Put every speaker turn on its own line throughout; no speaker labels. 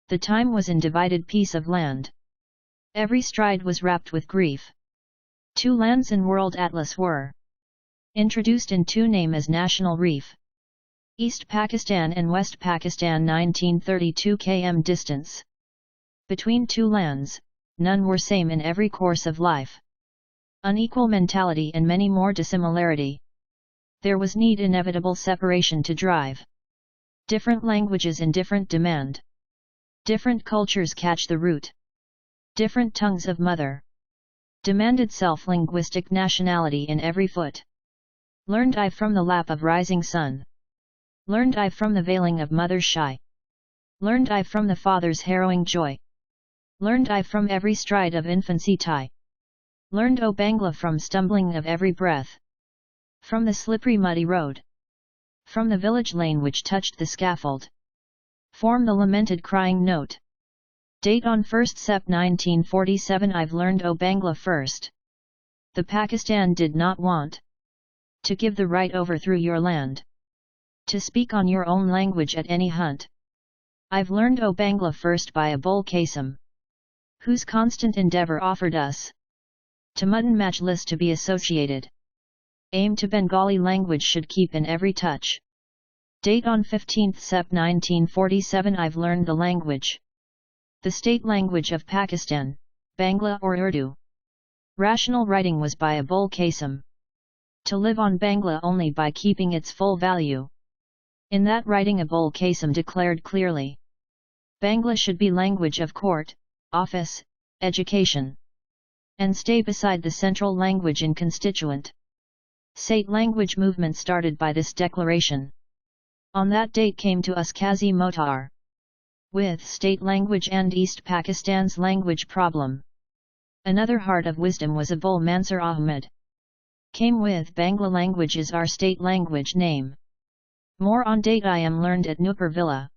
The time was in divided piece of land. Every stride was wrapped with grief. Two lands in World Atlas were introduced in two name as National Reef. East Pakistan and West Pakistan 1932 km distance. Between two lands, none were same in every course of life. Unequal mentality and many more dissimilarity. There was need inevitable separation to drive. Different languages in different demand. Different cultures catch the root. Different tongues of mother. Demanded self-linguistic nationality in every foot. Learned I from the lap of rising sun. Learned I from the veiling of mother's shy. Learned I from the father's harrowing joy. Learned I from every stride of infancy tie. Learned O Bangla from stumbling of every breath. From the slippery muddy road. From the village lane which touched the scaffold. Form the lamented crying note. Date on 1st Sep 1947 I've learned O Bangla first. The Pakistan did not want to give the right over through your land. To speak on your own language at any hunt. I've learned O Bangla first by a Abul Qasim, whose constant endeavour offered us to Mutton Majlis to be associated. Aim to Bengali language should keep in every touch. Date on 15th Sep 1947 I've learned the language. The state language of Pakistan, Bangla or Urdu. Rational writing was by Abul Qasim. To live on Bangla only by keeping its full value. In that writing Abul Qasim declared clearly. Bangla should be language of court, office, education. And stay beside the central language in constituent state language movement started by this declaration. On that date came to us Qazi Motar. With state language and East Pakistan's language problem. Another heart of wisdom was Abul Mansur Ahmed. Came with Bangla language is our state language name. More on date I am learned at Nupur Villa.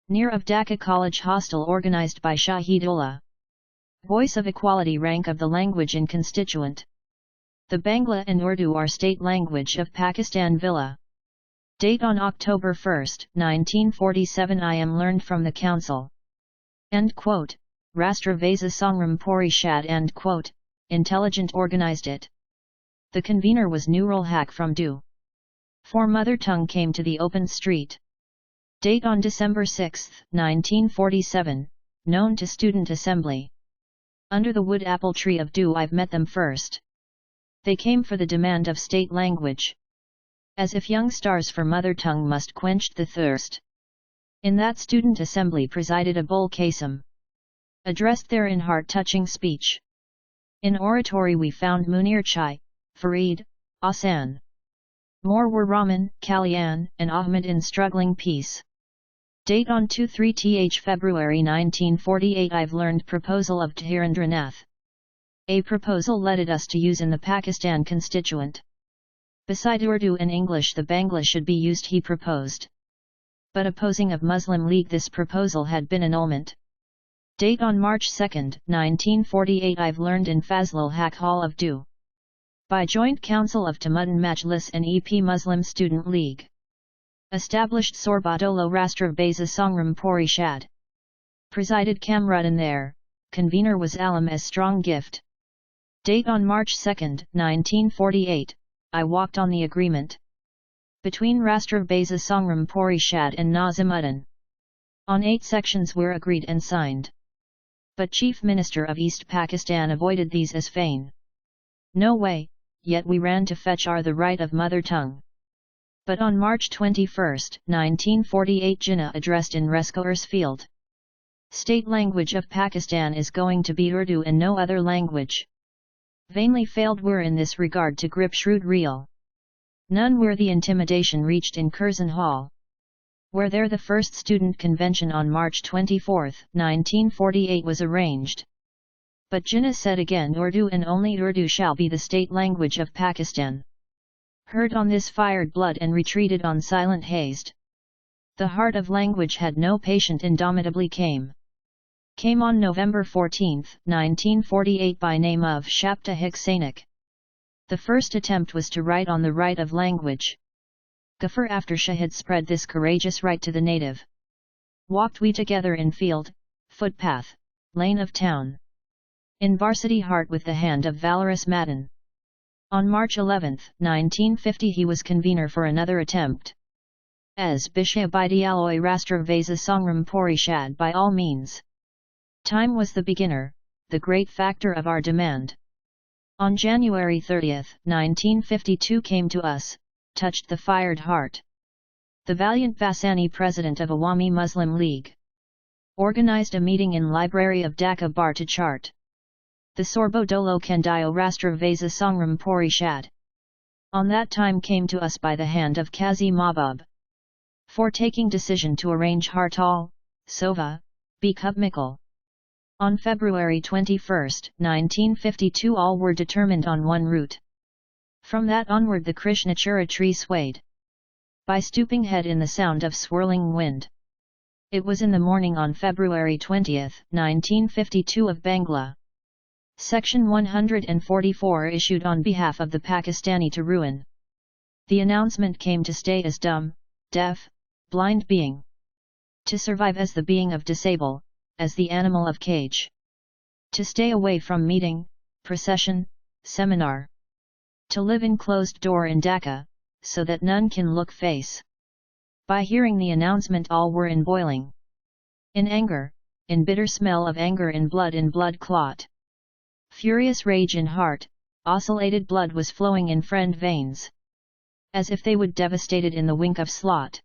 Near of Dhaka College hostel organized by Shahidullah. Voice of equality rank of the language in constituent. The Bangla and Urdu are state language of Pakistan Villa. Date on October 1, 1947 I am learned from the council. End quote. Rashtra Sangram Porishad end quote. Intelligent organized it. The convener was Nurul Haq from Du. For mother tongue came to the open street. Date on December 6, 1947, known to student assembly. Under the wood apple tree of Du I've met them first. They came for the demand of state language. As if young stars for mother tongue must quench the thirst. In that student assembly presided Abul Qasim. Addressed there in heart-touching speech. In oratory we found Munir Chai, Farid, Ahsan. More were Rahman, Kalyan, and Ahmed in struggling peace. Date on 2-3 February 1948 I've learned proposal of Dharendranath. A proposal leaded us to use in the Pakistan constituent. Beside Urdu and English the Bangla should be used he proposed. But opposing of Muslim League this proposal had been annulment. Date on March 2, 1948 I've learned in Fazlul Haq Hall of Du. By joint council of Tamuddin Majlis and EP Muslim Student League. Established Sorbadolo Rashtra Sangram Porishad. Presided Kamruddin there, convener was Alam as strong gift. Date on March 2, 1948, I walked on the agreement. Between Rashtra Sangram Porishad and Nazimuddin. On 8 sections were agreed and signed. But Chief Minister of East Pakistan avoided these as feign. No way, yet we ran to fetch our the right of mother tongue. But on March 21, 1948 Jinnah addressed in Rescoers Field. State language of Pakistan is going to be Urdu and no other language. Vainly failed were in this regard to grip shrewd real. None where the intimidation reached in Curzon Hall. Where there the first student convention on March 24, 1948 was arranged. But Jinnah said again Urdu and only Urdu shall be the state language of Pakistan. Heard on this fired blood and retreated on silent hazed. The heart of language had no patient indomitably came. Came on November 14, 1948 by name of Shapta Hik Sainik. The first attempt was to write on the right of language. Ghaffar after Shah had spread this courageous right to the native Walked we together in field, footpath, lane of town. In varsity heart with the hand of valorous Madden. On March 11, 1950 he was convener for another attempt. As Bishya Bidyaloy Rastra Vasa Sangram Porishad by all means. Time was the beginner, the great factor of our demand. On January 30, 1952 came to us, touched the fired heart. The valiant Vasani president of Awami Muslim League. Organized a meeting in library of Dhaka Bar to chart. The Sorbo Dolo Kandayo Rastra Vasa Sangram Porishad. On that time came to us by the hand of Kazi Mahbub. For taking decision to arrange Hartal, Sova, Bekub Mikkel. On February 21, 1952 all were determined on one route. From that onward the Krishnachura tree swayed. By stooping head in the sound of swirling wind. It was in the morning on February 20, 1952 of Bangla. Section 144 issued on behalf of the Pakistani to ruin. The announcement came to stay as dumb, deaf, blind being. To survive as the being of disable, as the animal of cage. To stay away from meeting, procession, seminar. To live in closed door in Dhaka, so that none can look face. By hearing the announcement all were in boiling. In anger, in bitter smell of anger in blood clot. Furious rage in heart, oscillated blood was flowing in friend veins. As if they would devastated in the wink of slot.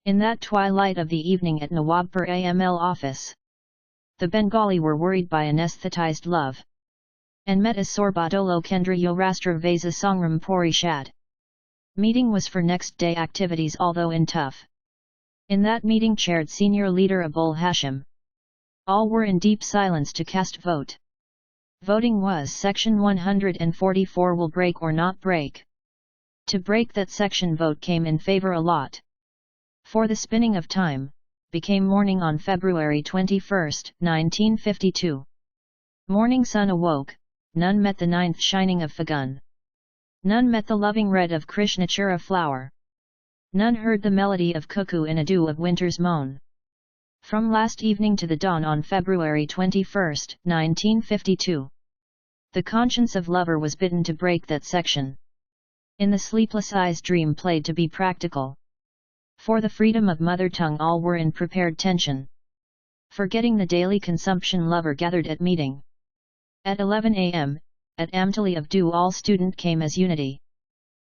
In that twilight of the evening at Nawabpur AML office. The Bengali were worried by anesthetized love. And met as Sorbadolo Kendra Yorastra Vasa Sangram Porishad. Meeting was for next day activities although in tough. In that meeting chaired senior leader Abul Hashim. All were in deep silence to cast vote. Voting was section 144 will break or not break. To break that section vote came in favor a lot. For the spinning of time, became morning on February 21, 1952. Morning sun awoke, none met the ninth shining of Fagun. None met the loving red of Krishnachura flower. None heard the melody of cuckoo in a dew of winter's moan. From last evening to the dawn on February 21, 1952. The conscience of lover was bidden to break that section. In the sleepless eyes dream played to be practical. For the freedom of mother tongue all were in prepared tension. Forgetting the daily consumption lover gathered at meeting. At 11 a.m., at Amtali of Dew all student came as unity.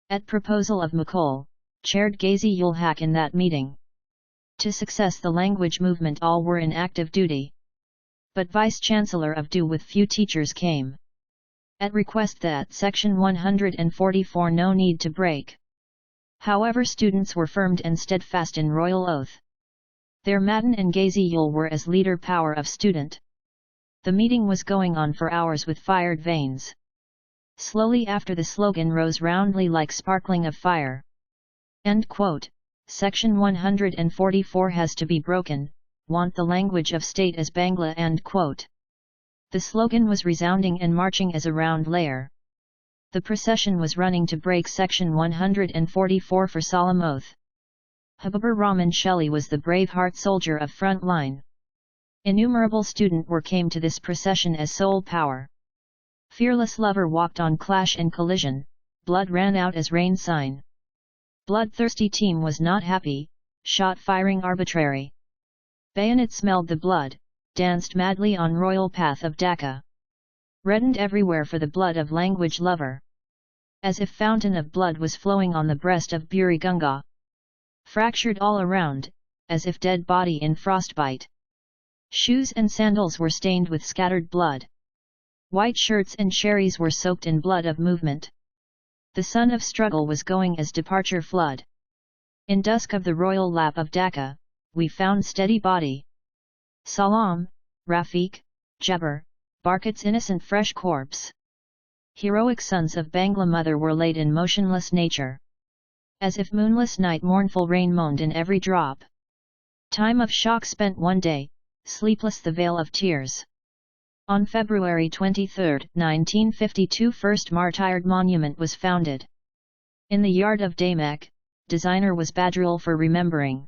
At proposal of Mukul, chaired Gazi Ulhak in that meeting. To success the language movement all were in active duty. But Vice-Chancellor of Dew with few teachers came. At request that section 144 no need to break. However students were firm and steadfast in royal oath. Their Madden and Gazi Ul were as leader power of student. The meeting was going on for hours with fired veins. Slowly after the slogan rose roundly like sparkling of fire. End quote. Section 144 has to be broken, want the language of state as Bangla. End quote. The slogan was resounding and marching as a round layer. The procession was running to break section 144 for solemn oath. Habibur Rahman Shelley was the brave heart soldier of front line. Innumerable student were came to this procession as sole power. Fearless lover walked on clash and collision, blood ran out as rain sign. Bloodthirsty team was not happy, shot firing arbitrary. Bayonet smelled the blood, danced madly on royal path of Dhaka. Reddened everywhere for the blood of language lover. As if fountain of blood was flowing on the breast of Buri Gunga. Fractured all around, as if dead body in frostbite. Shoes and sandals were stained with scattered blood. White shirts and cherries were soaked in blood of movement. The sun of struggle was going as departure flood. In dusk of the royal lap of Dhaka, we found steady body. Salam, Rafiq, Jabbar, Barkat's innocent fresh corpse. Heroic sons of Bangla mother were laid in motionless nature. As if moonless night mournful rain moaned in every drop. Time of shock spent one day, sleepless the veil of tears. On February 23, 1952 first martyred monument was founded. In the yard of Damek, designer was Badrul for remembering.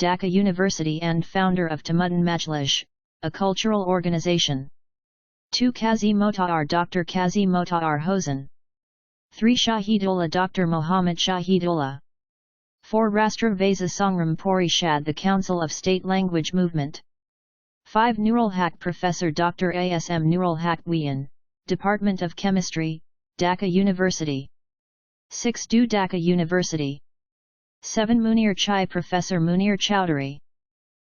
Dhaka University and founder of Tamuddin Majlis, a cultural organization. 2 Qazi Motahar Dr. Qazi Motahar Hosen. 3 Shahidullah Dr. Muhammad Shahidullah. 4 Rashtra Sangram Porishad, the Council of State Language Movement. 5 Nurul Haq Professor Dr. ASM Nurul Haq Wian, Department of Chemistry, Dhaka University. 6 Du Dhaka University. 7 Munir Chai Professor Munir Chowdhury.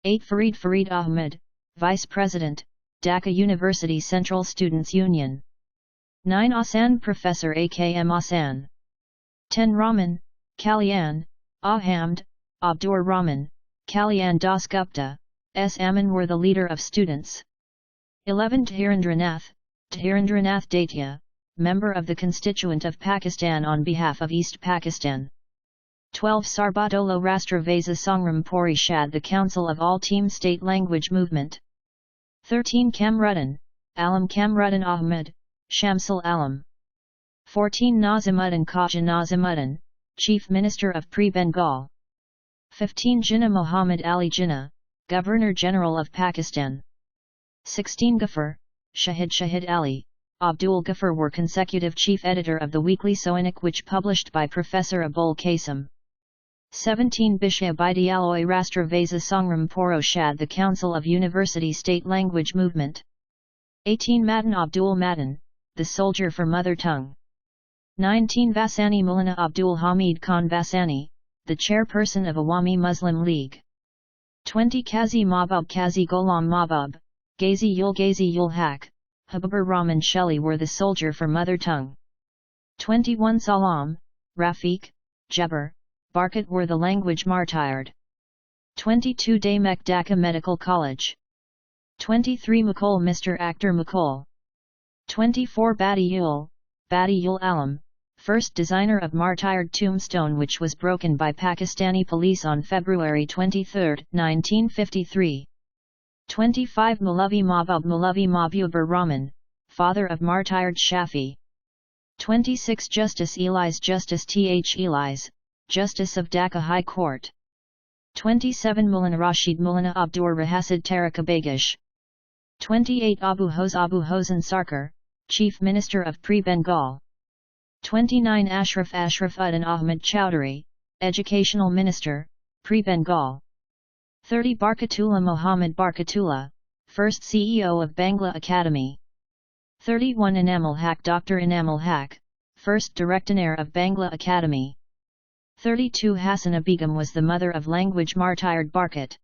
8 Farid Ahmed, Vice President, Dhaka University Central Students Union. 9 Asan Professor AKM Asan. 10 Rahman, Kalyan, Ahamd, Abdur Rahman, Kalyan Das Gupta, S. Aman were the leader of students. 11 Dharendranath Daitya, member of the Constituent of Pakistan on behalf of East Pakistan. 12 Sarbadolo Rashtra Sangram Porishad, the Council of All Team State Language Movement. 13 Kamruddin Ahmed, Shamsul Alam. 14 Nazimuddin Khaja Nazimuddin, Chief Minister of Pre-Bengal. 15 Jinnah Muhammad Ali Jinnah, Governor-General of Pakistan. 16 Ghaffar, Shahid Ali, Abdul Ghaffar were consecutive chief editor of the weekly Soinik, which published by Professor Abul Qasim. 17 Bishya Bidyaloy Rashtra Sangram Poroshad, the Council of University State Language Movement. 18 Madan Abdul Madan, the Soldier for Mother Tongue. 19 Vasani Maulana Abdul Hamid Khan Vasani, the Chairperson of Awami Muslim League. 20 Qazi Mahbub Qazi Ghulam Mahbub, Ghazi Ul Haq, Habibur Rahman Shelley were the Soldier for Mother Tongue. 21 Salam, Rafiq, Jabbar, Barkat were the language martyred. 22 Damek Dhaka Medical College. 23 Mukul Mr. Actor Mukul. 24 Badiul Alam, first designer of martyred tombstone, which was broken by Pakistani police on February 23, 1953. 25 Maulavi Mahbubur Rahman, father of martyred Shafi. 26 Justice Elias Th Elias, Justice of Dhaka High Court. 27 Maulana Rashid Maulana Abdur Rahasid Tarika Begish. 28 Abu Hosn Sarkar, Chief Minister of Pre-Bengal. 29 Ashraf Uddin Ahmed Chowdhury, Educational Minister, Pre-Bengal. 30 Barkatullah Muhammad Barkatullah, first CEO of Bangla Academy. 31 Enamul Haq Dr. Enamul Haq, first Director of Bangla Academy. 32 Hasana Begum was the mother of language martyred Barkat.